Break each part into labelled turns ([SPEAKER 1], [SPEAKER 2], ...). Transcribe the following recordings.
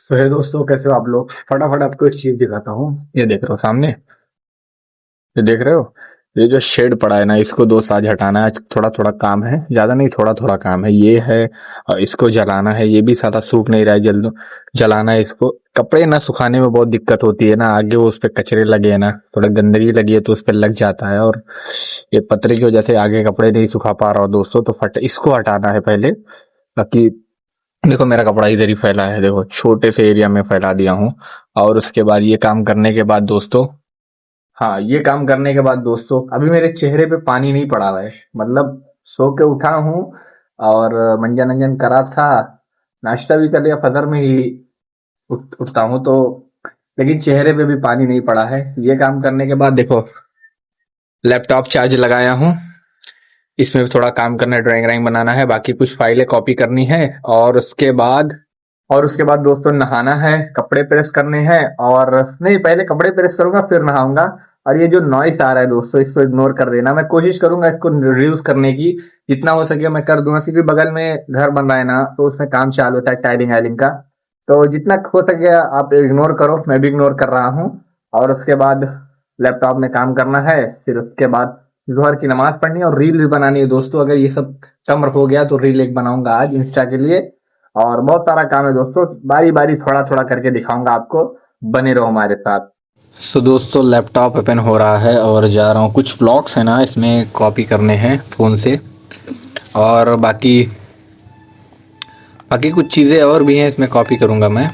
[SPEAKER 1] तो है दोस्तों, कैसे हो आप लोग। फटाफट आपको एक चीज दिखाता हूँ। ये देख रहे हो सामने, ये देख रहे हो। ये जो शेड पड़ा है ना, इसको दोस्त आज हटाना है। आज थोड़ा थोड़ा काम है, ज्यादा नहीं, थोड़ा थोड़ा काम है। ये है और इसको जलाना है। ये भी सादा सूख नहीं रहा है, जल्द जलाना है इसको। कपड़े ना सुखाने में बहुत दिक्कत होती है ना, आगे वो उस पे कचरे लगे है ना, थोड़ा गंदगी लगी है तो उस पे लग जाता है। और ये पतरे की वजह से आगे कपड़े नहीं सुखा पा रहा हूँ दोस्तों। तो फट इसको हटाना है पहले, ताकि देखो मेरा कपड़ा इधर ही फैला है, देखो छोटे से एरिया में फैला दिया हूँ। और उसके बाद ये काम करने के बाद दोस्तों, हाँ ये काम करने के बाद दोस्तों, अभी मेरे चेहरे पे पानी नहीं पड़ा हुआ है। मतलब सो के उठा हूँ और मंजन अंजन करा था, नाश्ता भी कर लिया, फजर में ही उठता हूँ तो। लेकिन चेहरे पे भी पानी नहीं पड़ा है। ये काम करने के बाद देखो, लैपटॉप चार्ज लगाया हूँ, इसमें भी थोड़ा काम करना है, ड्राइंग व्राइंग बनाना है, बाकी कुछ फाइलें कॉपी करनी है। और उसके बाद दोस्तों नहाना है, कपड़े प्रेस करने हैं। और नहीं, पहले कपड़े प्रेस करूंगा फिर नहाऊंगा। और ये जो नॉइस आ रहा है दोस्तों, इसको इग्नोर कर देना। मैं कोशिश करूंगा इसको रिड्यूस करने की, जितना हो सके मैं कर दूंगा, क्योंकि बगल में घर बन रहा है ना, तो उसमें काम चालू होता है टाइलिंग वाइलिंग का। तो जितना हो सके आप इग्नोर करो, मैं भी इग्नोर कर रहा हूँ। और उसके बाद लैपटॉप में काम करना है, फिर उसके बाद जोहर की नमाज पढ़नी है और रील भी बनानी है दोस्तों। अगर ये सब कम हो गया तो रील एक बनाऊंगा आज इंस्टा के लिए। और बहुत सारा काम है दोस्तों, बारी बारी थोड़ा थोड़ा करके दिखाऊंगा आपको। बने रहो हमारे साथ। सो दोस्तों, लैपटॉप ओपन हो रहा है और जा रहा हूँ, कुछ व्लॉग्स है ना इसमें कॉपी करने हैं फ़ोन से। और बाकी बाकी कुछ चीज़ें और भी हैं, इसमें कॉपी करूँगा मैं।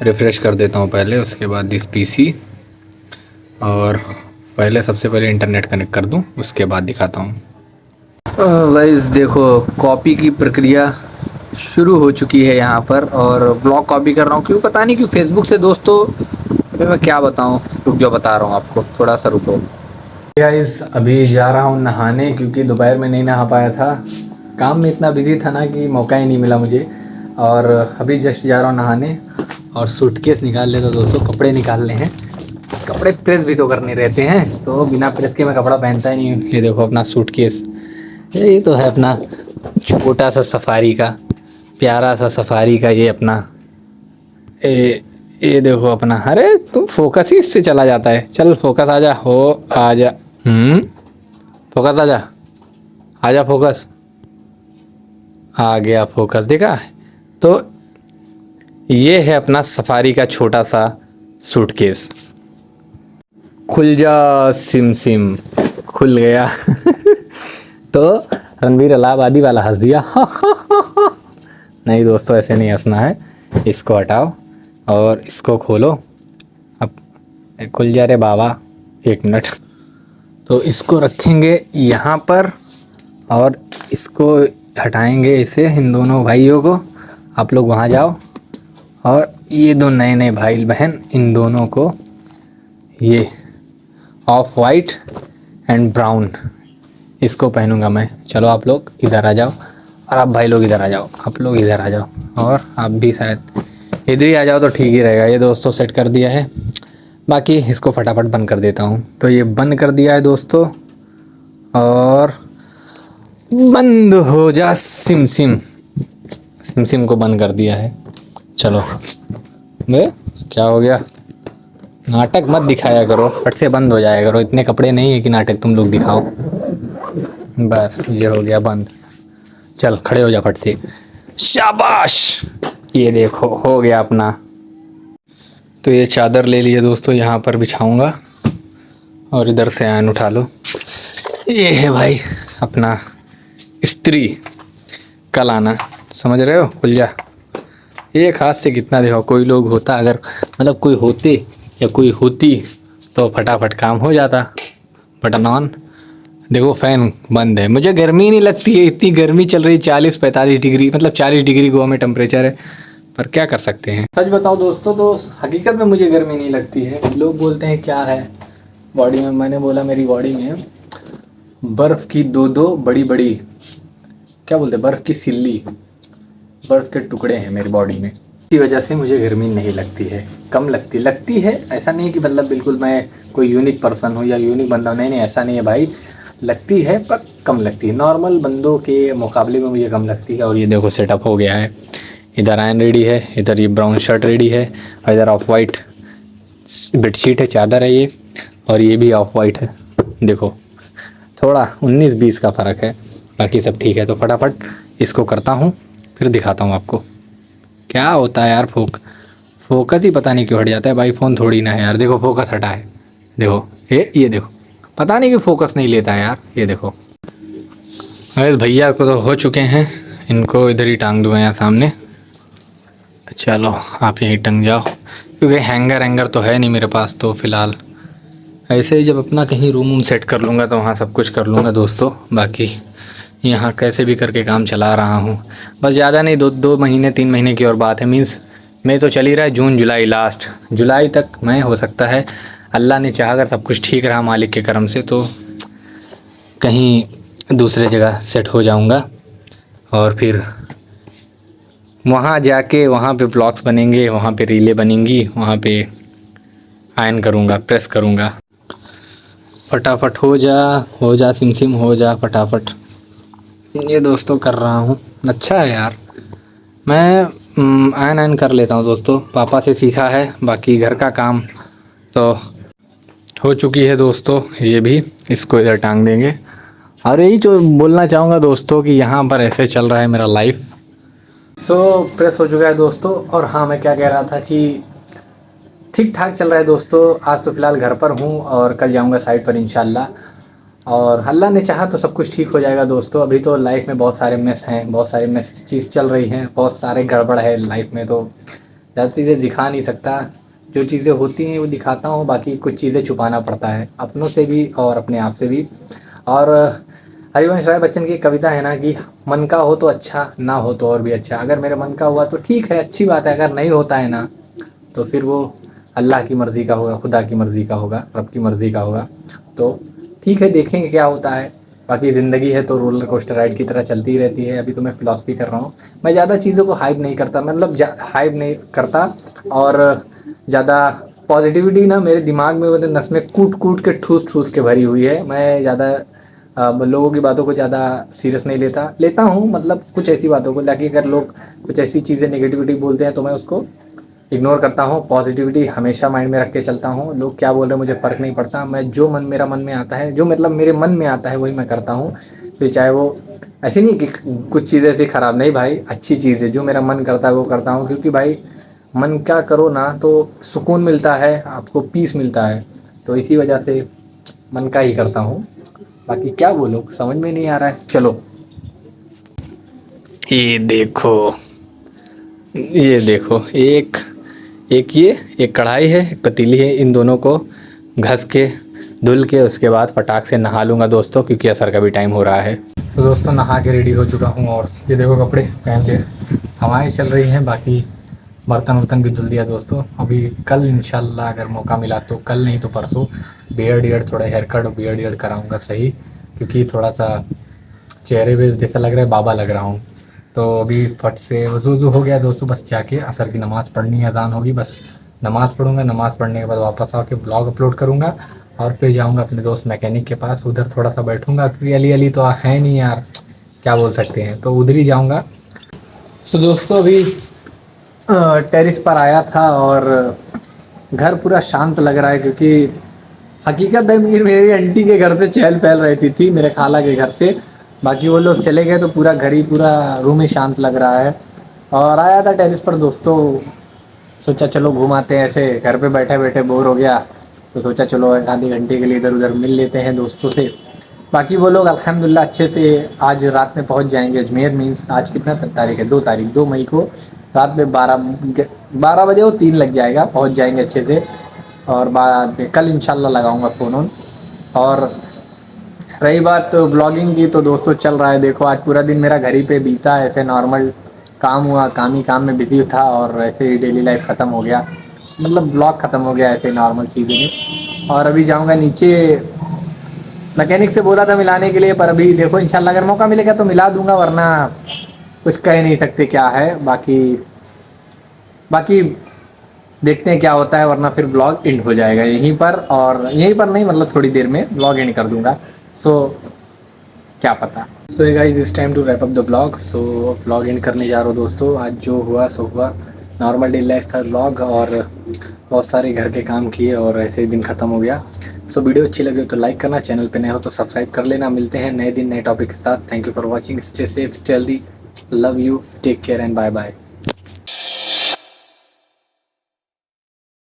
[SPEAKER 1] रिफ़्रेश कर देता हूँ पहले, उसके बाद दिस पीसी। और पहले सबसे पहले इंटरनेट कनेक्ट कर दूँ, उसके बाद दिखाता हूँ। गाइस देखो, कॉपी की प्रक्रिया शुरू हो चुकी है यहाँ पर। और व्लॉग कॉपी कर रहा हूँ, क्यों पता नहीं क्यों, फेसबुक से दोस्तों। अभी मैं क्या बताऊँ, रुक जाओ बता रहा हूँ आपको, थोड़ा सा रुको। गाइस अभी जा रहा हूँ नहाने, क्योंकि दोपहर में नहीं नहा पाया था, काम में इतना बिजी था ना कि मौका ही नहीं मिला मुझे। और अभी जस्ट जा रहा हूँ नहाने। और सूटकेस निकाल ले तो दोस्तों, कपड़े निकालने हैं। कपड़े प्रेस भी तो करने रहते हैं, तो बिना प्रेस के मैं कपड़ा पहनता ही नहीं हूँ। ये देखो अपना सूटकेस, ये तो है अपना छोटा सा सफारी का, प्यारा सा सफारी का ये अपना। ये देखो अपना। अरे तुम फोकस ही इससे चला जाता है। चल फोकस आ जा, हो आ जा। फोकस आ जा, आ जा फोकस। आ गया फोकस, देखा। तो ये है अपना सफारी का छोटा सा सूटकेस। खुल जा सिम सिम, खुल गया। तो रणबीर इलाहाबादी वाला हंस दिया। नहीं दोस्तों, ऐसे नहीं हंसना है। इसको हटाओ और इसको खोलो। अब खुल जा रे बाबा, एक मिनट। तो इसको रखेंगे यहाँ पर और इसको हटाएंगे इसे, इन दोनों भाइयों को। आप लोग वहाँ जाओ। और ये दो नए नए भाई बहन, इन दोनों को ये ऑफ वाइट एंड ब्राउन, इसको पहनूंगा मैं। चलो आप लोग इधर आ जाओ, और आप भाई लोग इधर आ जाओ, आप लोग इधर आ जाओ, और आप भी शायद इधर ही आ जाओ तो ठीक ही रहेगा। ये दोस्तों सेट कर दिया है, बाकी इसको फटाफट बंद कर देता हूँ। तो ये बंद कर दिया है दोस्तों, और बंद हो जा सिम सिम। सिम सिम को बंद कर दिया है। चलो बे, क्या हो गया, नाटक मत दिखाया करो, फट से बंद हो जाया करो। इतने कपड़े नहीं है कि नाटक तुम लोग दिखाओ। बस ये हो गया बंद। चल खड़े हो जा फट से, शाबाश। ये देखो हो गया अपना। तो ये चादर ले लिए दोस्तों, यहाँ पर बिछाऊंगा। और इधर से आयन उठा लो। ये है भाई अपना स्त्री। कल आना, समझ रहे हो। खुल जा। एक हाथ से कितना, देखो कोई लोग होता, अगर मतलब कोई होते या कोई होती तो फटाफट काम हो जाता। Button on. देखो फैन बंद है, मुझे गर्मी नहीं लगती है। इतनी गर्मी चल रही है, 40-45 डिग्री, मतलब 40 डिग्री गोवा में टेम्परेचर है। पर क्या कर सकते हैं। सच बताओ दोस्तों, तो हकीकत में मुझे गर्मी नहीं लगती है। लोग बोलते हैं क्या है बॉडी में, मैंने बोला मेरी बॉडी में बर्फ़ की दो बड़ी बड़ी, क्या बोलते हैं, बर्फ़ की सिल्ली, बर्फ़ के टुकड़े हैं मेरी बॉडी में। इसी वजह से मुझे गर्मी नहीं लगती है, कम लगती है। ऐसा नहीं है कि मतलब बिल्कुल मैं कोई यूनिक पर्सन हूँ या यूनिक बंदा, नहीं ऐसा नहीं है भाई। लगती है पर कम लगती है, नॉर्मल बंदों के मुकाबले में मुझे कम लगती है। और ये देखो सेटअप हो गया है, इधर आयन रेडी है, इधर ये ब्राउन शर्ट रेडी है, और इधर ऑफ वाइट बेडशीट है, चादर है ये, और ये भी ऑफ वाइट है। देखो थोड़ा 19-20 का फ़र्क है, बाकी सब ठीक है। तो फटाफट इसको करता हूँ, फिर दिखाता हूँ आपको क्या होता है यार। फोकस ही पता नहीं क्यों हट जाता है भाई, फ़ोन थोड़ी ना है यार। देखो फोकस हटा है, देखो ये देखो, पता नहीं कि फोकस नहीं लेता है यार। ये देखो अरे भैया को तो हो चुके हैं, इनको इधर ही टांग दूँगा यहाँ सामने। चलो आप यहीं टंग जाओ, क्योंकि हैंगर तो है नहीं मेरे पास तो फ़िलहाल। ऐसे ही जब अपना कहीं रूम सेट कर लूँगा तो वहाँ सब कुछ कर लूँगा दोस्तों। बाकी यहाँ कैसे भी करके काम चला रहा हूँ, बस ज़्यादा नहीं, 2 महीने 3 महीने की और बात है। मीन्स मैं तो चल ही रहा है जून जुलाई, लास्ट जुलाई तक मैं हो सकता है, अल्लाह ने चाहा अगर सब कुछ ठीक रहा मालिक के करम से, तो कहीं दूसरे जगह सेट हो जाऊँगा। और फिर वहाँ जाके वहाँ पे व्लॉग्स बनेंगे, वहाँ पे रीलें बनेंगी, वहाँ पे आयन करूँगा, प्रेस करूँगा। फटाफट हो जा सिम सिम हो जा फटाफट। ये दोस्तों कर रहा हूँ, अच्छा है यार। मैं आयन कर लेता हूँ दोस्तों, पापा से सीखा है। बाकी घर का काम तो हो चुकी है दोस्तों, ये भी इसको इधर टांग देंगे। और यही जो बोलना चाहूँगा दोस्तों कि यहाँ पर ऐसे चल रहा है मेरा लाइफ। प्रेस हो चुका है दोस्तों। और हाँ, मैं क्या कह रहा था कि ठीक ठाक चल रहा है दोस्तों। आज तो फ़िलहाल घर पर हूँ और कल जाऊँगा साइट पर इंशाल्लाह, और अल्लाह ने चाहा तो सब कुछ ठीक हो जाएगा दोस्तों। अभी तो लाइफ में बहुत सारे मेस हैं, बहुत सारे मेस चीज़ चल रही हैं, बहुत सारे गड़बड़ है लाइफ में, तो ज़्यादा चीज़ें दिखा नहीं सकता। जो चीज़ें होती हैं वो दिखाता हूँ, बाकी कुछ चीज़ें छुपाना पड़ता है अपनों से भी और अपने आप से भी। और हरिवंश राय बच्चन की कविता है ना कि मन का हो तो अच्छा, ना हो तो और भी अच्छा। अगर मेरे मन का हुआ तो ठीक है, अच्छी बात है। अगर नहीं होता है ना तो फिर वो अल्लाह की मर्ज़ी का होगा, खुदा की मर्ज़ी का होगा, रब की मर्ज़ी का होगा। तो ठीक है, देखेंगे क्या होता है। बाकी ज़िंदगी है तो रोलर कोस्टर राइड की तरह चलती ही रहती है। अभी तो मैं फ़िलॉसफ़ी कर रहा हूँ, मैं ज़्यादा चीज़ों को हाइप नहीं करता, मतलब हाइप नहीं करता। और ज़्यादा पॉजिटिविटी ना मेरे दिमाग में, मेरे नस में कूट कूट के ठूस ठूस के भरी हुई है। मैं ज़्यादा लोगों की बातों को ज़्यादा सीरियस नहीं लेता हूँ, मतलब कुछ ऐसी बातों को। ताकि अगर लोग कुछ ऐसी चीज़ें नेगेटिविटी बोलते हैं तो मैं उसको इग्नोर करता हूँ। पॉजिटिविटी हमेशा माइंड में रख के चलता हूँ। लोग क्या बोल रहे हैं मुझे फ़र्क नहीं पड़ता। मैं जो मेरा मन में आता है, जो मतलब मेरे मन में आता है वही मैं करता हूँ। फिर चाहे वो ऐसी नहीं कि कुछ चीज़ें ऐसी ख़राब, नहीं भाई, अच्छी चीज़ है। जो मेरा मन करता है वो करता हूँ, क्योंकि भाई मन क्या करो ना तो सुकून मिलता है, आपको पीस मिलता है। तो इसी वजह से मन का ही करता हूँ। बाकी क्या बोलो, समझ में नहीं आ रहा है। चलो ये देखो एक कढ़ाई है, एक पतीली है। इन दोनों को घस के धुल के उसके बाद फटाक से नहा लूँगा दोस्तों, क्योंकि असर का भी टाइम हो रहा है। तो दोस्तों नहा के रेडी हो चुका हूँ, और ये देखो कपड़े पहन के हवाएं चल रही हैं। बाकी बर्तन वर्तन भी धुल दिया दोस्तों। अभी कल इंशाल्लाह अगर मौका मिला तो, कल नहीं तो परसों, बियर्ड थोड़ा हेयर कट और बियर्ड कराऊँगा सही, क्योंकि थोड़ा सा चेहरे पे जैसा लग रहा है बाबा लग रहा हूँ। तो अभी फट से वज़ू हो गया दोस्तों, बस जाके असर की नमाज़ पढ़नी है, अज़ान होगी, बस नमाज़ पढ़ूँगा। नमाज़ पढ़ने के बाद वापस आके ब्लॉग अपलोड करूँगा, और फिर जाऊँगा अपने दोस्त मैकेनिक के पास। उधर थोड़ा सा बैठूँगा, क्योंकि अली तो है नहीं यार, क्या बोल सकते हैं, तो उधर ही जाऊँगा। तो दोस्तों अभी टेरिस पर आया था और घर पूरा शांत लग रहा है, क्योंकि हकीकत है मेरी आंटी के घर से चहल पहल रहती थी, मेरे खाला के घर से। बाकी वो लोग चले गए तो पूरा घर ही, पूरा रूम ही शांत लग रहा है। और आया था टेरिस पर दोस्तों, सोचा चलो घुमाते हैं, ऐसे घर पे बैठे बैठे बोर हो गया, तो सोचा चलो आधे घंटे के लिए इधर उधर मिल लेते हैं दोस्तों से। बाकी वो लोग अल्हम्दुलिल्लाह अच्छे से आज रात में पहुंच जाएंगे अजमेर। मीन्स आज कितना तारीख है, 2 मई को रात में 12 बजे वो 3 लग जाएगा, पहुंच जाएंगे अच्छे से। और बाद में कल इंशाल्लाह लगाऊंगा फ़ोन ऑन। और रही बात ब्लॉगिंग की, तो दोस्तों चल रहा है। देखो आज पूरा दिन मेरा घर ही पे बीता, ऐसे नॉर्मल काम हुआ, काम ही काम में बिजी था, और ऐसे ही डेली लाइफ ख़त्म हो गया, मतलब ब्लॉग ख़त्म हो गया ऐसे नॉर्मल चीज़ें में। और अभी जाऊंगा नीचे, मैकेनिक से बोला था मिलाने के लिए, पर अभी देखो इंशाल्लाह अगर मौका मिलेगा तो मिला दूंगा, वरना कुछ कह नहीं सकते क्या है। बाकी देखते हैं क्या होता है, वरना फिर ब्लॉग एंड हो जाएगा यहीं पर। और यहीं पर नहीं, मतलब थोड़ी देर में ब्लॉग एंड कर दूंगा। सो क्या पता। सो गाइस इस time to wrap up the blog. So vlog end करने जा रहा हूँ दोस्तों। आज जो हुआ सो हुआ, नॉर्मल डे लाइफ था व्लॉग, और बहुत सारे घर के काम किए और ऐसे ही दिन ख़त्म हो गया। सो वीडियो अच्छी लगी हो तो लाइक करना, चैनल पे नए हो तो सब्सक्राइब कर लेना। मिलते हैं नए दिन नए टॉपिक के साथ। Thank you for watching, stay safe, stay healthy, love you, take care and bye bye.